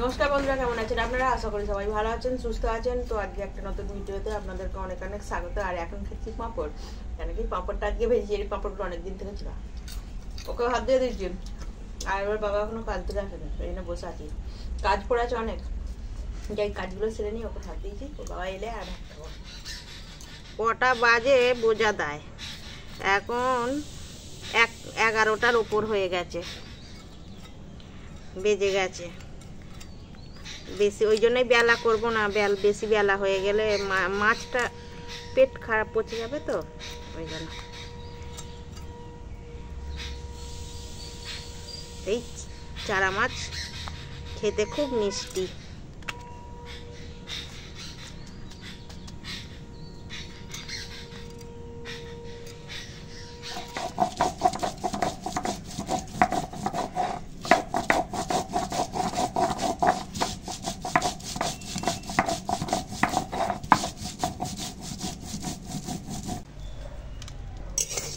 নমস্কার বন্ধুরা, কেমন আছেন আপনারা? আশা করি সবাই ভালো আছেন, সুস্থ আছেন। তো আজকে একটা নতুন ভিডিওতে আপনাদেরকে অনেক অনেক স্বাগত। আর এখন খাচ্ছি পাঁপড়, কেন কি পাঁপড়টা আজকে ভেজেছি। এই পাঁপড়গুলো অনেকদিন থেকে ছিল, ওকে হাত দিয়ে দিয়েছি। আর এবার বাবা এখনো কাজ থেকে আসেনি, সেই জন্য বসে আছি। কাজ পড়ে আছে অনেক, যাই কাজগুলো সেরে নিয়ে ওকে হাত দিয়েছি। ও বাবা এলে আর ভাত খাবো। কটা বাজে বোঝা দেয়, এখন 11টার উপর হয়ে গেছে, বেজে গেছে বেশি। ওই জন্যই বেলা করবো না, বেশি বেলা হয়ে গেলে মাছটা পেট খারাপ পচে যাবে, তো ওই জন্য। এই চারা মাছ খেতে খুব মিষ্টি।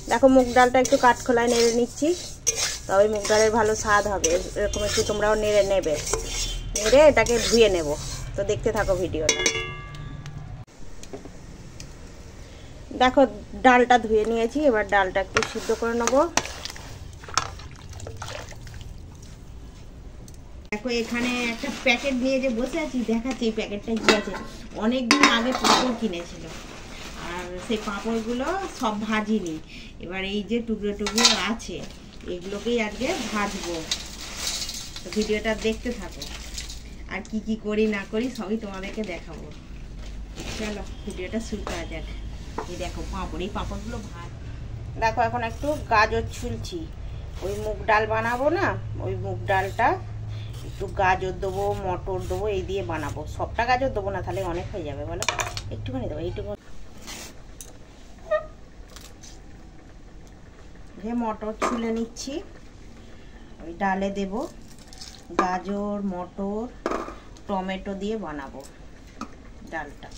দেখো, মুগ ডালটা একটু কাঠখোলায় নেড়ে নিচ্ছি, তবে মুগ ডালের ভালো স্বাদ হবে। এরকম একটু তোমরাও নেড়ে নেবে, নেড়ে এটাকে ধুয়ে নেব। তো দেখতে থাকো ভিডিওটা। দেখো, ডালটা ধুয়ে নিয়েছি, এবার ডালটা একটু সিদ্ধ করে নেব। দেখো, এখানে একটা প্যাকেট নিয়ে যে বসে আছি, দেখাচ্ছি এই প্যাকেটটা কি আছে। অনেকদিন আগে পাঁপড় কিনেছিল, আর সেই পাঁপড়গুলো সব ভাজিনি। এবার এই যে টুকরো টুকরো আছে, এগুলোকেই আজকে ভাজবো। তো ভিডিওটা দেখতে থাকো, আর কি কি করি না করি সবই তোমাদেরকে দেখাবো। চলো ভিডিওটা শুরু করা যাক। এই দেখো পাঁপড়, এই পাঁপড়গুলো ভাজ। দেখো, এখন একটু গাজর ছুলছি। ওই মুগ ডাল বানাবো না, ওই মুগ ডালটা একটু গাজর দেবো, মটর দেবো, এই দিয়ে বানাবো। সবটা গাজর দেবো না, তাহলে অনেক হয়ে যাবে বলো। একটুখানি দেবো, এইটুকু। মটর ছুলে নিচ্ছি, ওই ডালে দেব। গাজর, মটর, টমেটো দিয়ে বানাবো ডালটা।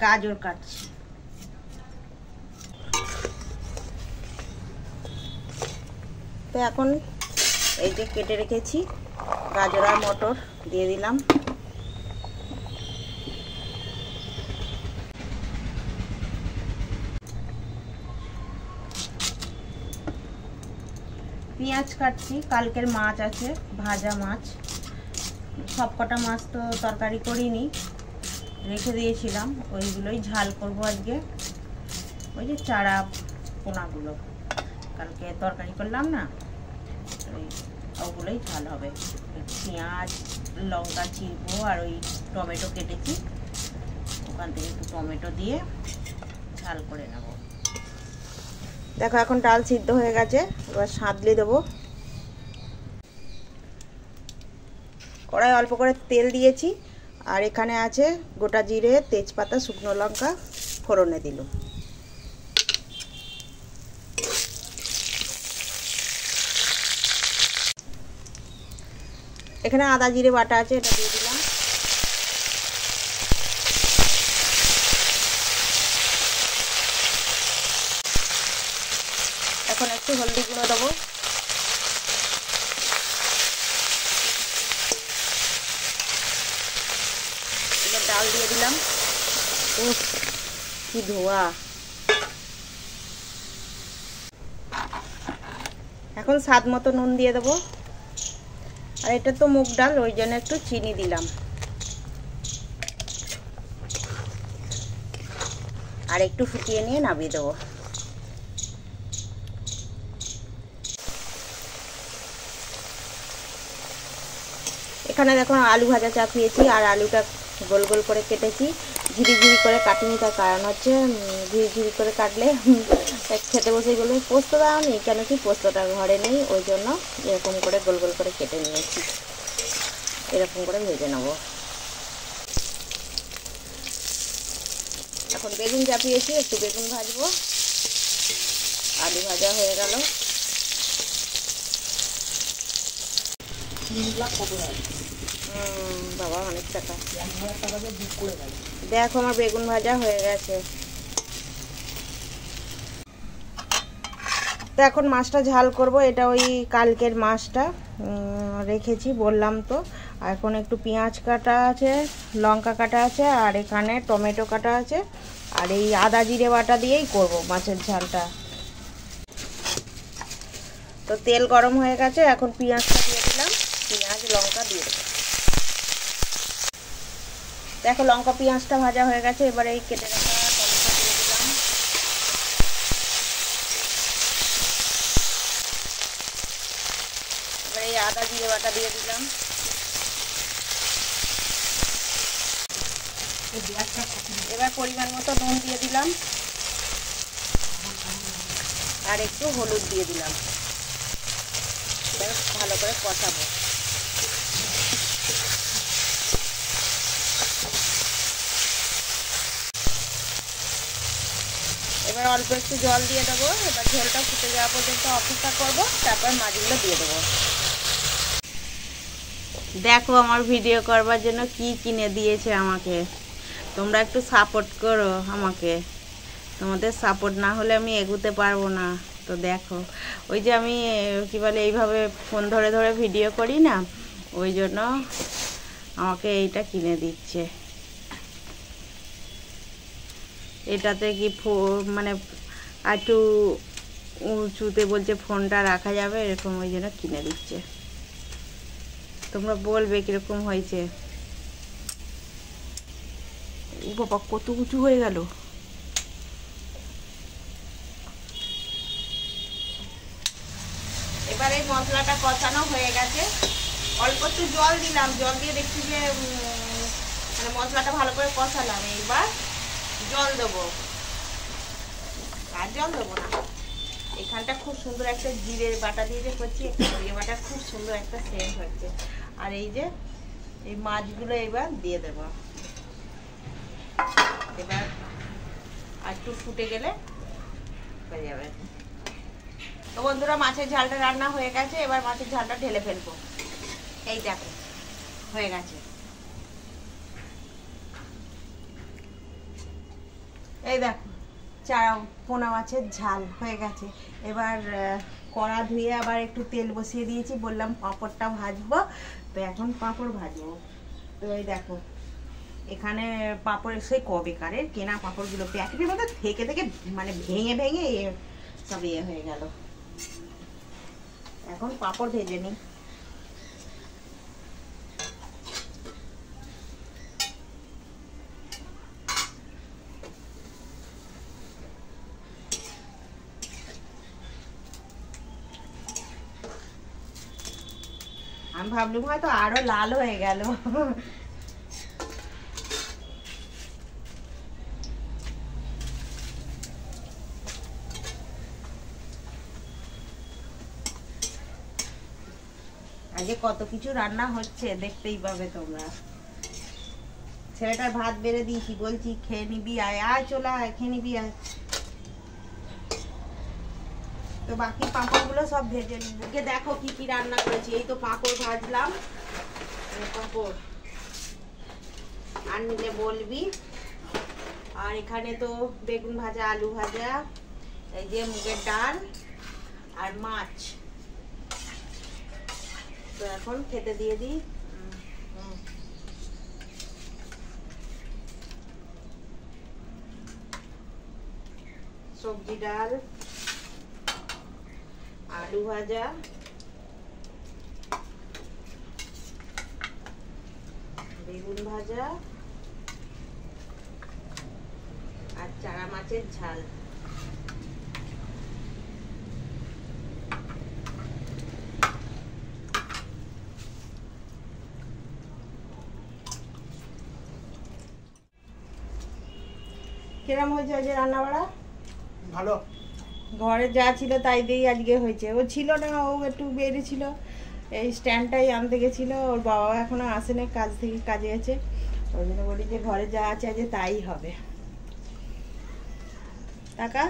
গাজর কাটছি। তো এখন এই যে কেটে রেখেছি গাজর আর মটর দিয়ে দিলাম। পেঁয়াজ কাটছি, কালকের মাছ আছে, ভাজা মাছ। সব কটা মাছ তো তরকারি করিনি, রেখে দিয়েছিলাম, ওইগুলোই ঝাল করবো আজকে। ওই যে চারা পোনাগুলো কালকে তরকারি করলাম না, ওগুলোই ঝাল হবে। পেঁয়াজ লঙ্কা চিরবো, আর ওই টমেটো কেটেছি, ওখান থেকে একটু টমেটো দিয়ে ঝাল করে নেব। দেখো, এখন ডাল সিদ্ধ হয়ে গেছে, এবার সাঁতলে দেবো। কড়াই অল্প করে তেল দিয়েছি, আর এখানে আছে গোটা জিরে, তেজপাতা, শুকনো লঙ্কা ফোড়নে দিলাম। এখানে আদা জিরে বাটা আছে, এটা দিয়ে দিলাম। এখন একটু হলদি গুঁড়ো দেবো। এবার ডাল দিয়ে দিলাম। উফ, কি ধোয়া! এখন স্বাদ মতো নুন দিয়ে দেবো। আর এটা তো মুগ ডাল, ওই জন্য একটু চিনি দিলাম। আর একটু ফুটিয়ে নিয়ে নামিয়ে দেবো। এখানে দেখো আলু ভাজা চাপিয়েছি, আর আলুটা গোল গোল করে কেটেছি। ঝিরি ঝিরি করে কাটিনি, তার কারণ হচ্ছে ঝিরি ঝিরি করে কাটলে খেতে বসে গেলে পোস্ত দেওয়া নেই, কেন কি পোস্তটা ঘরে নেই, ওই জন্য এরকম করে গোল গোল করে কেটে নিয়েছি। এরকম করে ভেজে নেব। এখন বেগুন চাপিয়েছি, একটু বেগুন ভাজবো। আলু ভাজা হয়ে গেল। বাবা অনেক টাকা। দেখো আমার বেগুন ভাজা হয়ে গেছে। তো এখন মাছটা ঝাল করব। এটা ওই কালকের মাছটা রেখেছি বললাম তো। আর এখন একটু পেঁয়াজ কাটা আছে, লঙ্কা কাটা আছে, আর এখানে টমেটো কাটা আছে, আর এই আদা জিরে বাটা দিয়েই করব মাছের ঝালটা। তো তেল গরম হয়ে গেছে, এখন পেঁয়াজটা দিয়ে দিলাম, পেঁয়াজ লঙ্কা দিয়ে দেবো। দেখো লঙ্কা পেঁয়াজটা ভাজা হয়ে গেছে, এবারে এই কেটে রাখা টমেটো দিয়ে দিলাম। এবারে এই আদা জিরে বাটা দিয়ে দিলাম। এবার পরিমাণ মতো নুন দিয়ে দিলাম, আর একটু হলুদ দিয়ে দিলাম। ভালো করে কষাবো। এবার অল্প একটু জল দিয়ে দেবো। এবার ঝোলটা ফুটে যাওয়া পর্যন্ত অপেক্ষা করবো, তারপর মাছগুলো দিয়ে দেবো। দেখো আমার ভিডিও করবার জন্য কি কিনে দিয়েছে আমাকে। তোমরা একটু সাপোর্ট করো আমাকে, তোমাদের সাপোর্ট না হলে আমি এগোতে পারবো না। তো দেখো ওই যে আমি কি বলে এইভাবে ফোন ধরে ধরে ভিডিও করি না, ওই জন্য আমাকে এইটা কিনে দিচ্ছে। এটাতে কি মানে একটু উঁচুতে বলছে ফোনটা রাখা যাবে এরকম, ওই জন্য কিনে দিচ্ছে। তোমরা বলবে কিরকম হয়েছে। ও বাবা কত উঁচু হয়ে গেল। এবার এই মশলাটা কষানো হয়ে গেছে, অল্প একটু জল দিলাম, জল দিয়ে দেখছি যে মানে মশলাটা ভালো করে কষালাম। এইবার জল দেবো, আর জল দেবো না। এখানটা খুব সুন্দর একটা জিরের বাটা দিয়ে যে করছি, একটা জিরে বাটা খুব সুন্দর একটা সেন্ট হচ্ছে। আর এই যে এই মাছগুলো এবার দিয়ে দেবো। এবার আর একটু ফুটে গেলে হয়ে যাবে। তো বন্ধুরা মাছের ঝালটা রান্না হয়ে গেছে, এবার মাছের ঝালটা ঢেলে ফেলবো। এই দেখো হয়ে গেছে। এই দেখো পোনা মাছের ঝাল হয়ে গেছে। এবার কড়া ধুয়ে আবার একটু তেল বসিয়ে দিয়েছি, বললাম পাঁপড়টা ভাজবো। তো এখন পাঁপড় ভাজবো। তো এই দেখো এখানে পাঁপড় সেই কবেকারের কেনা পাঁপড়গুলো প্যাকেটের মধ্যে থেকে থেকে মানে ভেঙে ভেঙে সব ইয়ে হয়ে গেল। এখন পাঁপড় ভেজে নিই। আমি ভাবলাম হয়তো আরো লাল হয়ে গেল। আগে কত কিছু রান্না হচ্ছে দেখতেই পাবে তোমরা। ছেলেটার ভাত বেড়ে দিয়েছি, বলছি খেয়ে নিবি আয়, আয় চলে আয় খেয়ে নিবি আয়। তো বাকি পাঁপড়গুলো সব ভেজে নিব। দেখো কি কি রান্না করেছি। এই তো পাঁপড় ভাজলাম, পাঁপড় আর নিলে বলবি। আর এখানে তো বেগুন ভাজা, আলু ভাজা, এই যে মুগের ডাল আর মাছ। তো এখন খেতে দিয়ে দিই। সবজি ডাল, আলু ভাজা, বেগুন ভাজা আর চারা মাছের ঝাল। কিরম হয়েছে আজকে রান্না বাড়া? ভালো। ঘরে যা ছিল তাই দিয়েই আজকে হয়েছে। ও ছিল না, ও একটু বেরিয়েছিল, এই স্ট্যান্ডটাই আনতে গেছিলো। ওর বাবা এখনো আসেনি, কাজ থেকে কাজে গেছে। ওই জন্য বলি যে ঘরে যা আছে আজকে তাই হবে। টাকা